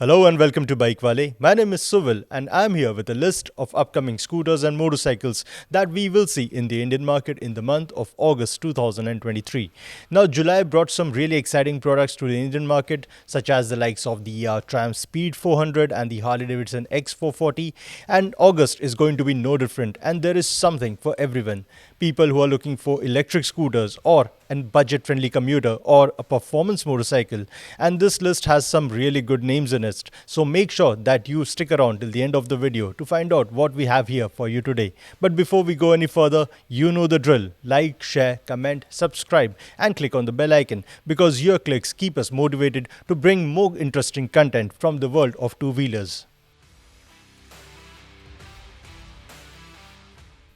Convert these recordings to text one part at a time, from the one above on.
Hello and welcome to BikeWale. My name is Suvil and I'm here with a list of upcoming scooters and motorcycles that we will see in the Indian market in the month of August 2023. Now, July brought some really exciting products to the Indian market, such as the likes of the Triumph Speed 400 and the Harley Davidson X440, and August is going to be no different, and there is something for everyone. People who are looking for electric scooters or a budget-friendly commuter or a performance motorcycle, and this list has some really good names in it. So make sure that you stick around till the end of the video to find out what we have here for you today. But before we go any further, you know the drill. Like, share, comment, subscribe and click on the bell icon because your clicks keep us motivated to bring more interesting content from the world of two-wheelers.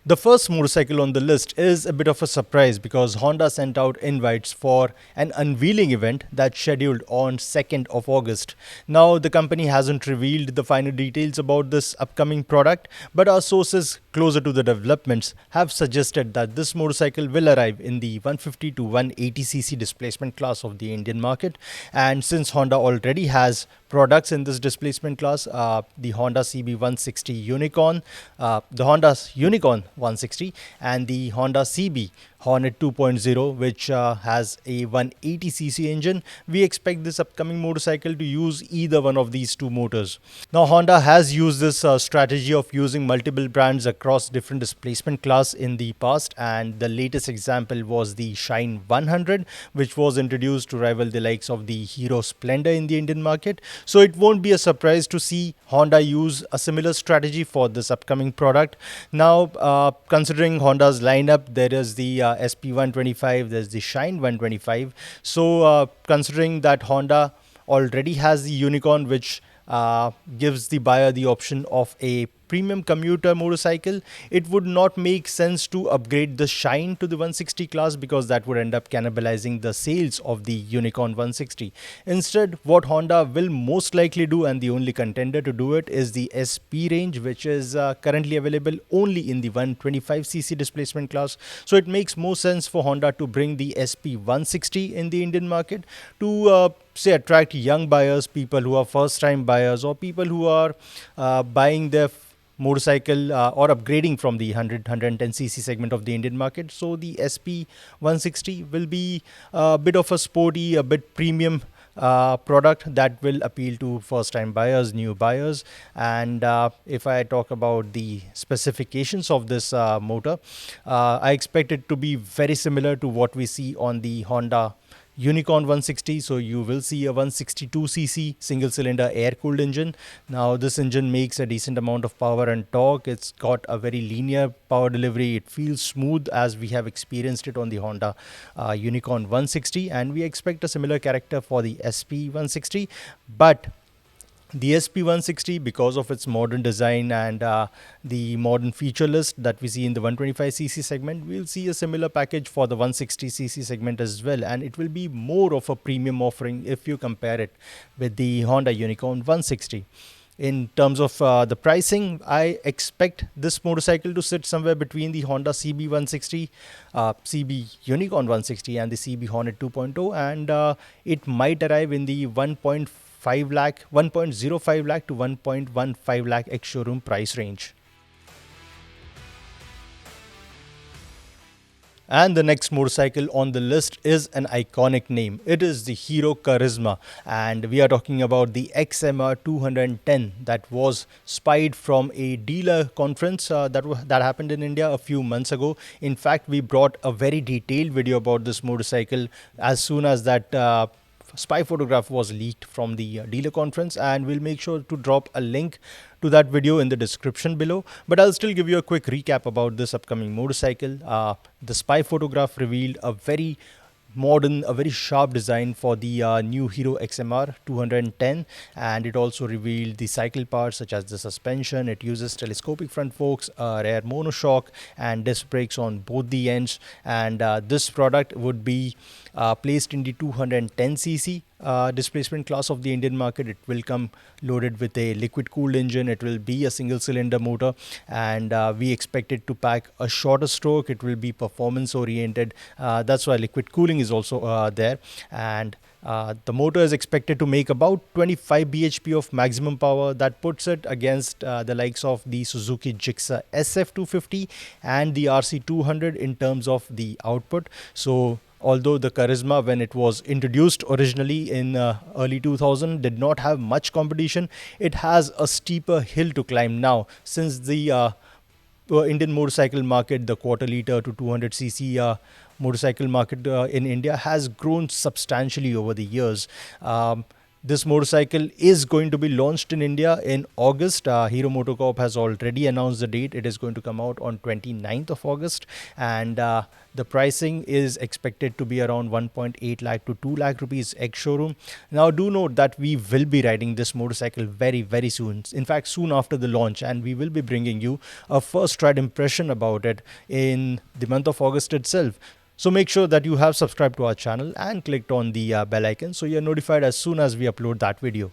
The first motorcycle on the list is a bit of a surprise because Honda sent out invites for an unveiling event that's scheduled on 2nd of August. Now, the company hasn't revealed the final details about this upcoming product, but our sources closer to the developments have suggested that this motorcycle will arrive in the 150 to 180cc displacement class of the Indian market. And since Honda already has products in this displacement class, the Honda CB160 Unicorn, the Honda's Unicorn 160 and the Honda CB Hornet 2.0, which has a 180cc engine. We expect this upcoming motorcycle to use either one of these two motors. Now, Honda has used this strategy of using multiple brands across different displacement class in the past, and the latest example was the Shine 100, which was introduced to rival the likes of the Hero Splendor in the Indian market. So it won't be a surprise to see Honda use a similar strategy for this upcoming product. Now, considering Honda's lineup, there is the SP125, there's the Shine 125. So considering that Honda already has the Unicorn, which gives the buyer the option of a premium commuter motorcycle, it would not make sense to upgrade the Shine to the 160 class because that would end up cannibalizing the sales of the Unicorn 160. Instead, what Honda will most likely do, and the only contender to do it, is the SP range, which is currently available only in the 125cc displacement class. So it makes more sense for Honda to bring the SP 160 in the Indian market to say attract young buyers, people who are first time buyers, or people who are buying their motorcycle or upgrading from the 110cc segment of the Indian market. So the SP 160 will be a bit of a sporty, a bit premium product that will appeal to first time buyers, new buyers. And if I talk about the specifications of this motor, I expect it to be very similar to what we see on the Honda Unicorn 160. So you will see a 162cc single cylinder air cooled engine. Now this engine makes a decent amount of power and torque. It's got a very linear power delivery. It feels smooth as we have experienced it on the Honda Unicorn 160, and we expect a similar character for the SP 160. But the SP160, because of its modern design and the modern feature list that we see in the 125cc segment, we'll see a similar package for the 160cc segment as well. And it will be more of a premium offering if you compare it with the Honda Unicorn 160. In terms of the pricing, I expect this motorcycle to sit somewhere between the Honda CB 160, CB Unicorn 160 and the CB Hornet 2.0, and it might arrive in the 1.5 lakh, 1.05 lakh to 1.15 lakh ex-showroom price range. And the next motorcycle on the list is an iconic name. It is the Hero Karizma, and we are talking about the XMR 210 that was spied from a dealer conference that happened in India a few months ago. In fact, we brought a very detailed video about this motorcycle as soon as that spy photograph was leaked from the dealer conference, and we'll make sure to drop a link to that video in the description below. But I'll still give you a quick recap about this upcoming motorcycle. The spy photograph revealed a very modern, a very sharp design for the new Hero XMR 210, and it also revealed the cycle parts such as the suspension. It uses telescopic front forks, rear monoshock and disc brakes on both the ends, and this product would be placed in the 210cc displacement class of the Indian market. It will come loaded with a liquid cooled engine. It will be a single cylinder motor, and we expect it to pack a shorter stroke. It will be performance oriented. That's why liquid cooling is also there, and The motor is expected to make about 25 bhp of maximum power. That puts it against the likes of the Suzuki Gixxer SF250 and the RC200 in terms of the output. So although the Karizma, when it was introduced originally in early 2000, did not have much competition, it has a steeper hill to climb now, since the Indian motorcycle market, the quarter liter to 200cc motorcycle market in India has grown substantially over the years. This motorcycle is going to be launched in India in August. Hero MotoCorp has already announced the date. It is going to come out on 29th of August, and the pricing is expected to be around 1.8 lakh to 2 lakh rupees ex-showroom. Now, do note that we will be riding this motorcycle very, very soon. In fact, soon after the launch, and we will be bringing you a first ride impression about it in the month of August itself. So make sure that you have subscribed to our channel and clicked on the bell icon so you're notified as soon as we upload that video.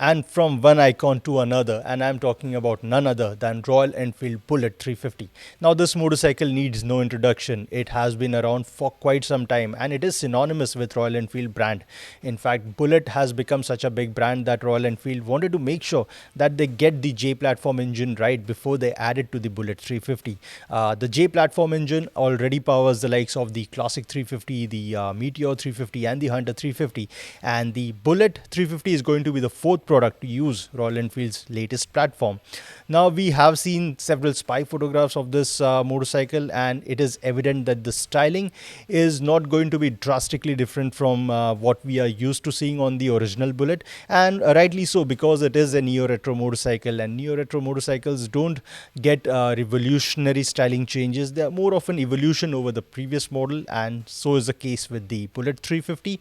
And from one icon to another, and I'm talking about none other than Royal Enfield Bullet 350. Now, this motorcycle needs no introduction. It has been around for quite some time, and it is synonymous with Royal Enfield brand. In fact, Bullet has become such a big brand that Royal Enfield wanted to make sure that they get the J platform engine right before they add it to the Bullet 350. The J platform engine already powers the likes of the Classic 350, the Meteor 350 and the Hunter 350, and the Bullet 350 is going to be the fourth product to use Royal Enfield's latest platform. Now, we have seen several spy photographs of this motorcycle, and it is evident that the styling is not going to be drastically different from what we are used to seeing on the original Bullet, and rightly so, because it is a neo-retro motorcycle, and neo-retro motorcycles don't get revolutionary styling changes. They are more of an evolution over the previous model, and so is the case with the Bullet 350.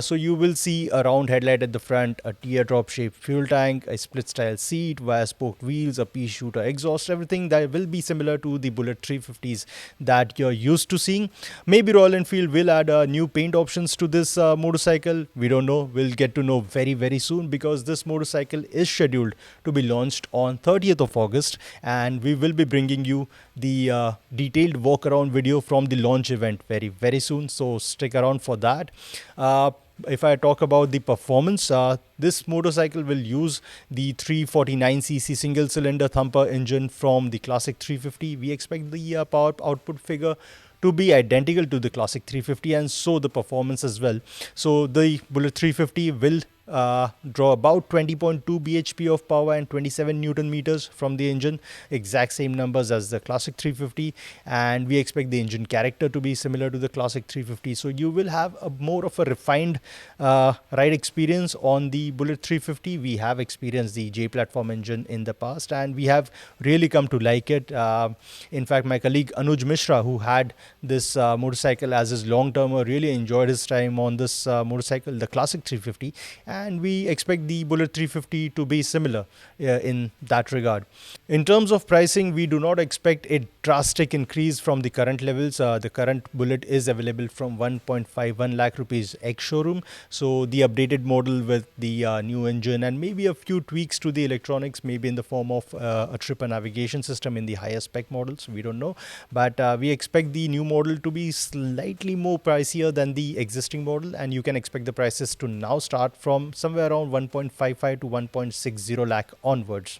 So you will see a round headlight at the front, a teardrop shaped fuel tank, a split style seat, wire spoked wheels, a pea shooter exhaust, everything that will be similar to the Bullet 350s that you're used to seeing. Maybe Royal Enfield will add new paint options to this motorcycle. We don't know. We'll get to know very, very soon, because this motorcycle is scheduled to be launched on 30th of August, and we will be bringing you the detailed walk around video from the launch event very, very soon. So stick around for that. If I talk about the performance, this motorcycle will use the 349cc single cylinder thumper engine from the Classic 350. We expect the power output figure to be identical to the Classic 350, and so the performance as well. So the Bullet 350 will draw about 20.2 bhp of power and 27 newton meters from the engine, exact same numbers as the Classic 350, and we expect the engine character to be similar to the Classic 350. So you will have a more of a refined ride experience on the Bullet 350. We have experienced the J platform engine in the past, and we have really come to like it. In fact, my colleague Anuj Mishra, who had this motorcycle as his long-termer, really enjoyed his time on this motorcycle, the Classic 350, and we expect the Bullet 350 to be similar in that regard. In terms of pricing, we do not expect a drastic increase from the current levels. The current Bullet is available from 1.51 lakh rupees ex-showroom. So the updated model with the new engine and maybe a few tweaks to the electronics, maybe in the form of a tripper navigation system in the higher spec models, we don't know. But we expect the new model to be slightly more pricier than the existing model, and you can expect the prices to now start from somewhere around 1.55 to 1.60 lakh onwards.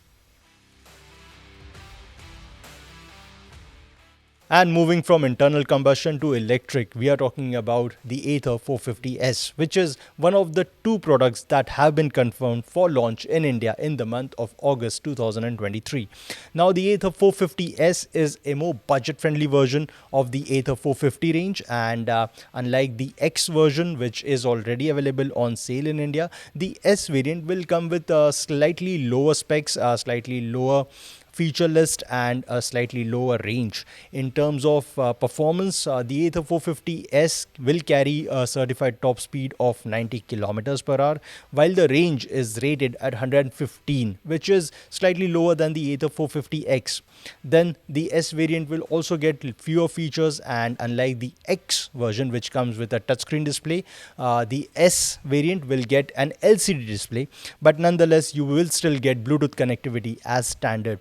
And moving from internal combustion to electric, we are talking about the Ather 450S, which is one of the two products that have been confirmed for launch in India in the month of August 2023. Now, the Ather 450S is a more budget-friendly version of the Ather 450 range, and unlike the X version, which is already available on sale in India, the S variant will come with slightly lower specs, slightly lower feature list, and a slightly lower range. In terms of performance, the Ather 450S will carry a certified top speed of 90 kilometers per hour, while the range is rated at 115, which is slightly lower than the Ather 450X. Then the S variant will also get fewer features, and unlike the X version, which comes with a touchscreen display, the S variant will get an LCD display, but nonetheless you will still get Bluetooth connectivity as standard.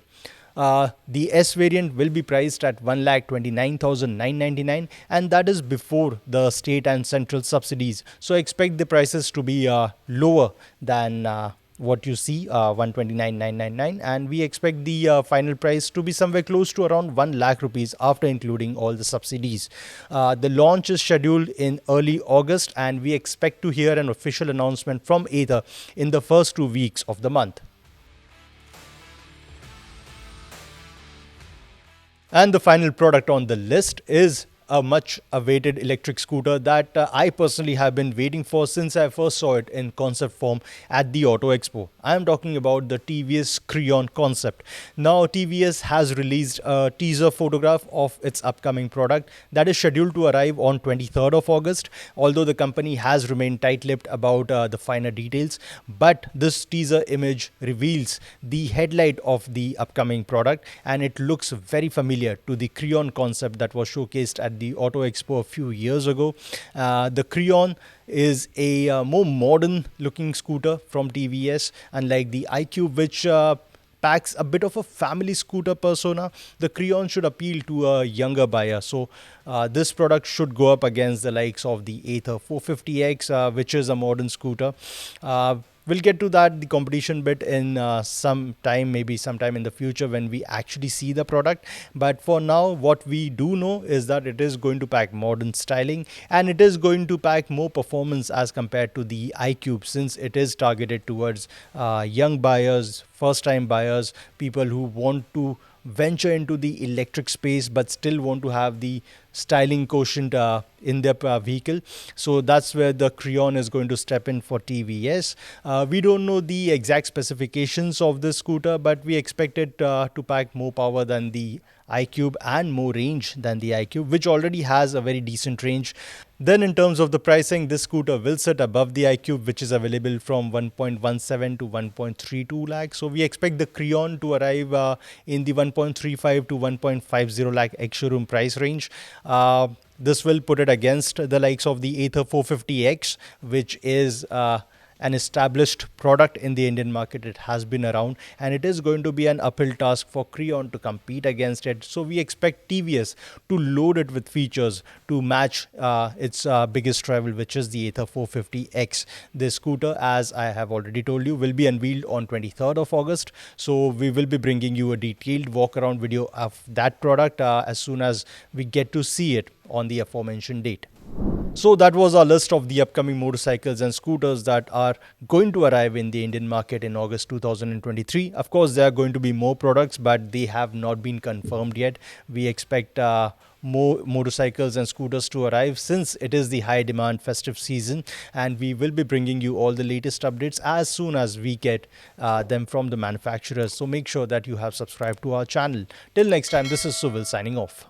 The S variant will be priced at 1,29,999, and that is before the state and central subsidies. So expect the prices to be lower than what you see, 129,999, and we expect the final price to be somewhere close to around 1 lakh rupees after including all the subsidies. The launch is scheduled in early August, and we expect to hear an official announcement from Ather in the first 2 weeks of the month. And the final product on the list is a much awaited electric scooter that I personally have been waiting for since I first saw it in concept form at the Auto Expo. I am talking about the TVS Creon concept. Now, TVS has released a teaser photograph of its upcoming product that is scheduled to arrive on 23rd of August, although the company has remained tight-lipped about the finer details. But this teaser image reveals the headlight of the upcoming product, and it looks very familiar to the Creon concept that was showcased at the Auto Expo a few years ago. The Creon is a more modern looking scooter from TVS, unlike the iQube, which packs a bit of a family scooter persona. The Creon should appeal to a younger buyer. So this product should go up against the likes of the Ather 450X, which is a modern scooter. We'll get to that, the competition bit, in some time, maybe sometime in the future when we actually see the product. But for now, what we do know is that it is going to pack modern styling, and it is going to pack more performance as compared to the iQube, since it is targeted towards young buyers, first-time buyers, people who want to venture into the electric space but still want to have the styling quotient in their vehicle. So that's where the Creon is going to step in for TVS. We don't know the exact specifications of this scooter, but we expect it to pack more power than the iQube and more range than the iQube, which already has a very decent range. Then in terms of the pricing, this scooter will sit above the iQube, which is available from 1.17 to 1.32 lakh. So we expect the Creon to arrive in the 1.35 to 1.50 lakh ex-showroom price range. This will put it against the likes of the Ather 450X, which is an established product in the Indian market. It has been around, and it is going to be an uphill task for Creon to compete against it. So we expect TVS to load it with features to match its biggest rival, which is the Ather 450X. This scooter, as I have already told you, will be unveiled on 23rd of August. So we will be bringing you a detailed walk around video of that product as soon as we get to see it on the aforementioned date. So that was our list of the upcoming motorcycles and scooters that are going to arrive in the Indian market in August 2023. Of course, there are going to be more products, but they have not been confirmed yet. We expect more motorcycles and scooters to arrive since it is the high demand festive season, and we will be bringing you all the latest updates as soon as we get them from the manufacturers. So make sure that you have subscribed to our channel. Till next time, this is Suvil signing off.